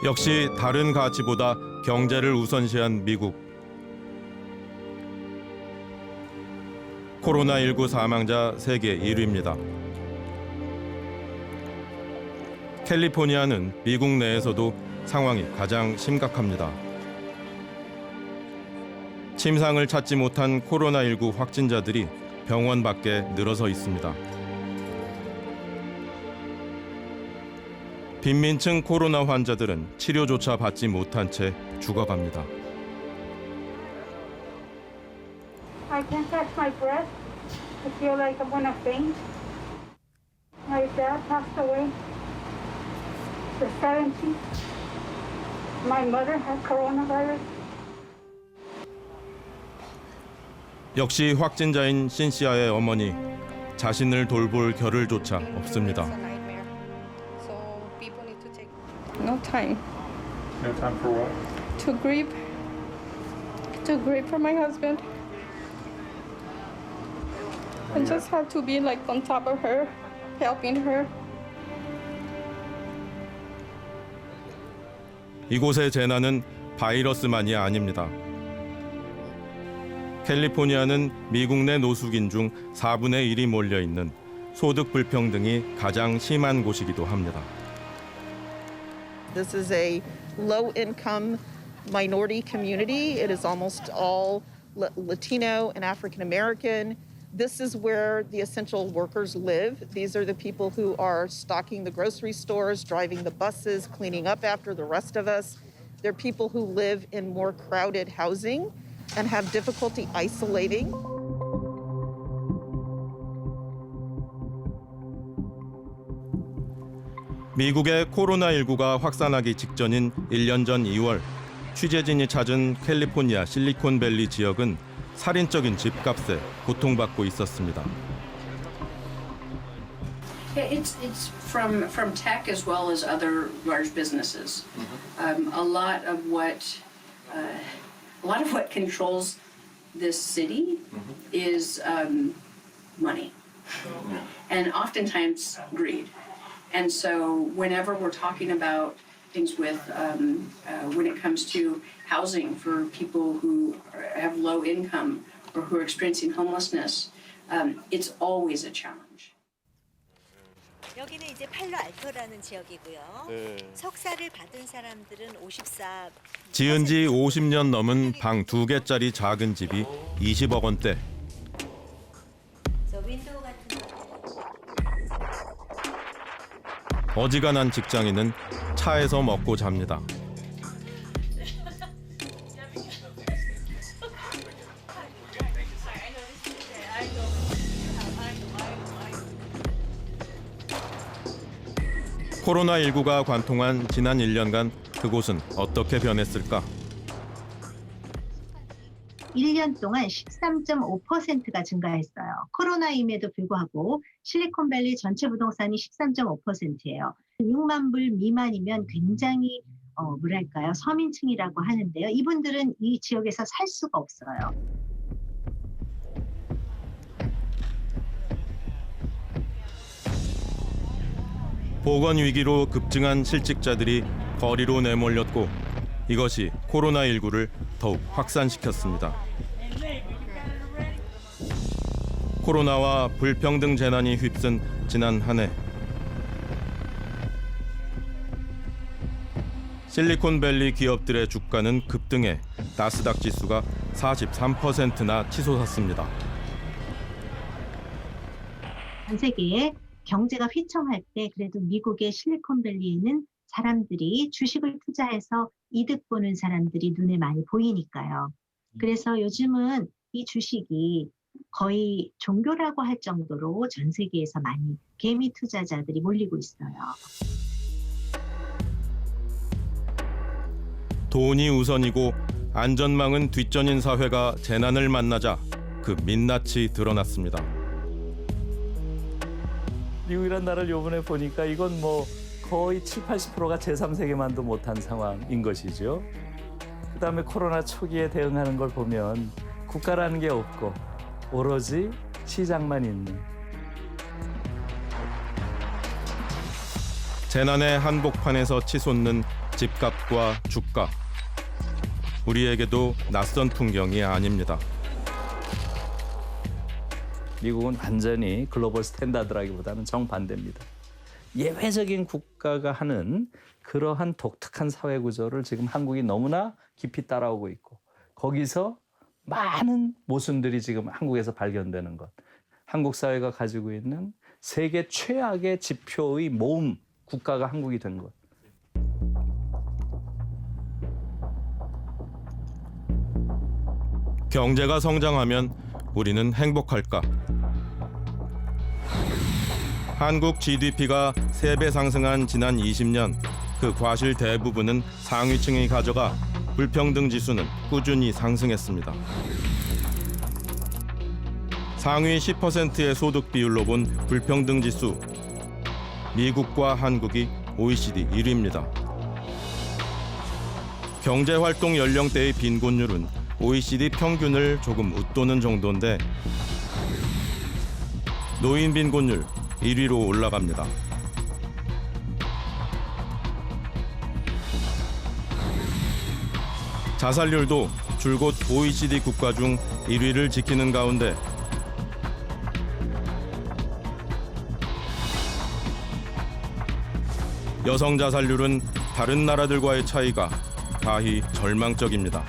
역시 다른 가치보다 경제를 우선시한 미국. 코로나19 사망자 세계 1위입니다. 캘리포니아는 미국 내에서도 상황이 가장 심각합니다. 침상을 찾지 못한 코로나19 확진자들이 병원 밖에 늘어서 있습니다. 빈민층 코로나 환자들은 치료조차 받지 못한 채 죽어갑니다. I can't catch my breath. I feel like I'm gonna faint. My dad passed away the 17th. My mother had coronavirus. 역시 확진자인 신시아의 어머니, 자신을 돌볼 겨를조차 없습니다. No time. No time for what? To grieve. To grieve for my husband. I just have to be like on top of her, helping her. 이곳의 재난은 바이러스만이 아닙니다. 캘리포니아는 미국 내 노숙인 중 4분의 1이 몰려 있는 소득 불평등이 가장 심한 곳이기도 합니다. This is a low-income minority community. It is almost all Latino and African American. This is where the essential workers live. These are the people who are stocking the grocery stores, driving the buses, cleaning up after the rest of us. They're people who live in more crowded housing and have difficulty isolating. 미국의 코로나19가 확산하기 직전인 1년 전 2월, 취재진이 찾은 캘리포니아 실리콘밸리 지역은 살인적인 집값에 고통받고 있었습니다. It's from tech as well as other large businesses. A lot of what controls this city is money, and oftentimes greed. And so whenever we're talking about things with, when it comes to housing for people who have low income or who are experiencing homelessness, it's always a challenge. 여기는 이제 팔로 알토라는 지역이고요. 석사를 받은 사람들은 54. 지은 지 50년 넘은 방 2개짜리 작은 집이 20억 원대. 윈도우 같은 거. 어지간한 직장인은 차에서 먹고 잡니다. 코로나19가 관통한 지난 1년간 그곳은 어떻게 변했을까? 1년 동안 13.5%가 증가했어요. 코로나임에도 불구하고 실리콘밸리 전체 부동산이 13.5%예요. 6만 불 미만이면 굉장히 뭐랄까요? 서민층이라고 하는데요. 이분들은 이 지역에서 살 수가 없어요. 보건 위기로 급증한 실직자들이 거리로 내몰렸고 이것이 코로나19를 더욱 확산시켰습니다. 코로나와 불평등 재난이 휩쓴 지난 한 해. 실리콘밸리 기업들의 주가는 급등해 나스닥 지수가 43%나 치솟았습니다. 전 세계에 경제가 휘청할 때 그래도 미국의 실리콘밸리에는 사람들이 주식을 투자해서 이득 보는 사람들이 눈에 많이 보이니까요. 그래서 요즘은 이 주식이 거의 종교라고 할 정도로 전 세계에서 많이 개미 투자자들이 몰리고 있어요. 돈이 우선이고 안전망은 뒷전인 사회가 재난을 만나자 그 민낯이 드러났습니다. 미국이란 나라를 요번에 보니까 이건 뭐 거의 70~80%가 제3세계만도 못한 상황인 것이죠. 그다음에 코로나 초기에 대응하는 걸 보면 국가라는 게 없고 오로지 시장만 있는. 재난의 한복판에서 치솟는 집값과 주가. 우리에게도 낯선 풍경이 아닙니다. 미국은 완전히 글로벌 스탠다드라기보다는 정반대입니다. 예외적인 국가가 하는 그러한 독특한 사회 구조를 지금 한국이 너무나 깊이 따라오고 있고 거기서 많은 모순들이 지금 한국에서 발견되는 것. 한국 사회가 가지고 있는 세계 최악의 지표의 모음 국가가 한국이 된 것. 경제가 성장하면 우리는 행복할까? 한국 GDP가 3배 상승한 지난 20년, 그 과실 대부분은 상위층이 가져가 불평등 지수는 꾸준히 상승했습니다. 상위 10%의 소득 비율로 본 불평등 지수, 미국과 한국이 OECD 1위입니다. 경제활동 연령대의 빈곤율은 OECD 평균을 조금 웃도는 정도인데 노인 빈곤율 1위로 올라갑니다. 자살률도 줄곧 OECD 국가 중 1위를 지키는 가운데 여성 자살률은 다른 나라들과의 차이가 다히 절망적입니다.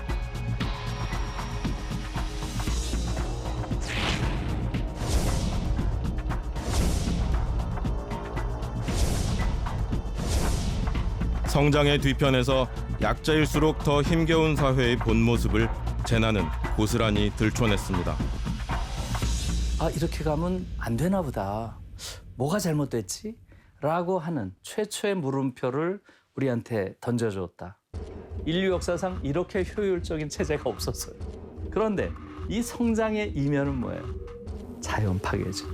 성장의 뒤편에서 약자일수록 더 힘겨운 사회의 본 모습을 재난은 고스란히 들춰냈습니다. 아, 이렇게 가면 안 되나 보다. 뭐가 잘못됐지? 라고 하는 최초의 물음표를 우리한테 던져줬다. 인류 역사상 이렇게 효율적인 체제가 없었어요. 그런데 이 성장의 이면은 뭐예요? 자연 파괴죠.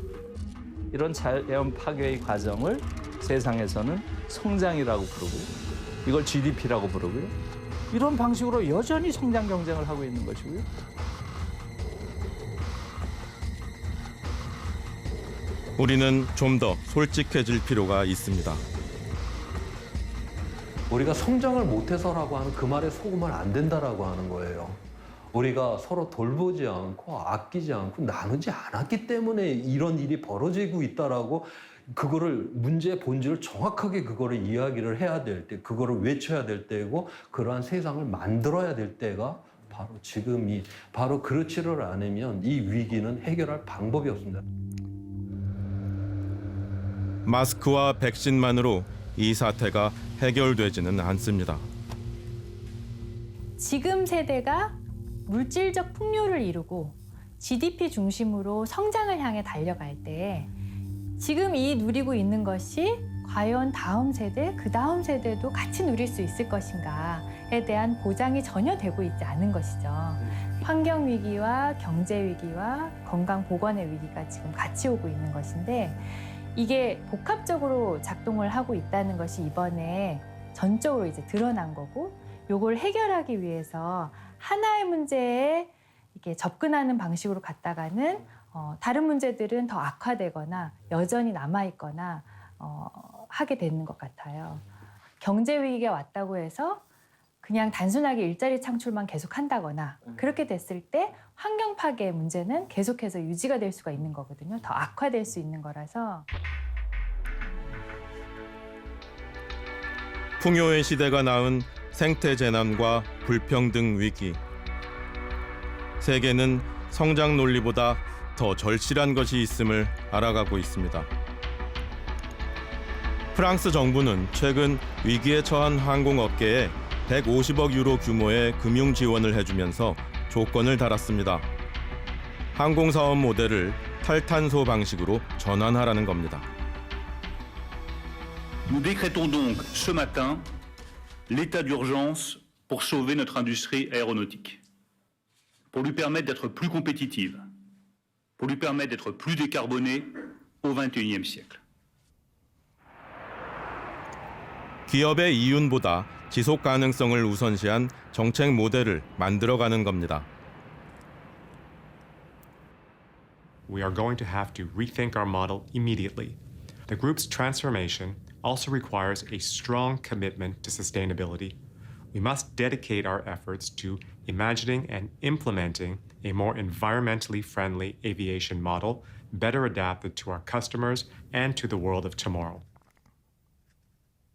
이런 자연 파괴의 과정을 세상에서는 성장이라고 부르고 이걸 GDP라고 부르고요. 이런 방식으로 여전히 성장 경쟁을 하고 있는 것이고요. 우리는 좀 더 솔직해질 필요가 있습니다. 우리가 성장을 못해서라고 하는 그 말에 속으면 안 된다라고 하는 거예요. 우리가 서로 돌보지 않고 아끼지 않고 나누지 않았기 때문에 이런 일이 벌어지고 있다라고 그거를 문제의 본질을 정확하게 그거를 이야기를 해야 될 때, 그거를 외쳐야 될 때고 그러한 세상을 만들어야 될 때가 바로 지금이 바로 그렇지를 않으면 이 위기는 해결할 방법이 없습니다. 마스크와 백신만으로 이 사태가 해결되지는 않습니다. 지금 세대가 물질적 풍요를 이루고 GDP 중심으로 성장을 향해 달려갈 때 지금 이 누리고 있는 것이 과연 다음 세대, 그 다음 세대도 같이 누릴 수 있을 것인가에 대한 보장이 전혀 되고 있지 않은 것이죠. 환경 위기와 경제 위기와 건강 보건의 위기가 지금 같이 오고 있는 것인데 이게 복합적으로 작동을 하고 있다는 것이 이번에 전적으로 이제 드러난 거고 요걸 해결하기 위해서 하나의 문제에 이렇게 접근하는 방식으로 갔다가는 다른 문제들은 더 악화되거나 여전히 남아있거나 하게 되는 것 같아요. 경제 위기가 왔다고 해서 그냥 단순하게 일자리 창출만 계속한다거나 그렇게 됐을 때 환경 파괴의 문제는 계속해서 유지가 될 수가 있는 거거든요. 더 악화될 수 있는 거라서. 풍요의 시대가 낳은 생태 재난과 불평등 위기. 세계는 성장 논리보다 더 절실한 것이 있음을 알아가고 있습니다. 프랑스 정부는 최근 위기에 처한 항공업계에 150억 유로 규모의 금융 지원을 해주면서 조건을 달았습니다. 항공사업 모델을 탈탄소 방식으로 전환하라는 겁니다. Nous décrétons donc ce matin l'état d'urgence pour sauver notre industrie aéronautique, pour lui permettre d'être plus compétitive, pour lui permettre d'être plus décarbonée au XXIe siècle. 기업의 이윤보다 지속 가능성을 우선시한 정책 모델을 만들어가는 겁니다. We are going to have to rethink our model immediately. The group's transformation also requires a strong commitment to sustainability. We must dedicate our efforts to imagining and implementing a more environmentally friendly aviation model, better adapted to our customers and to the world of tomorrow.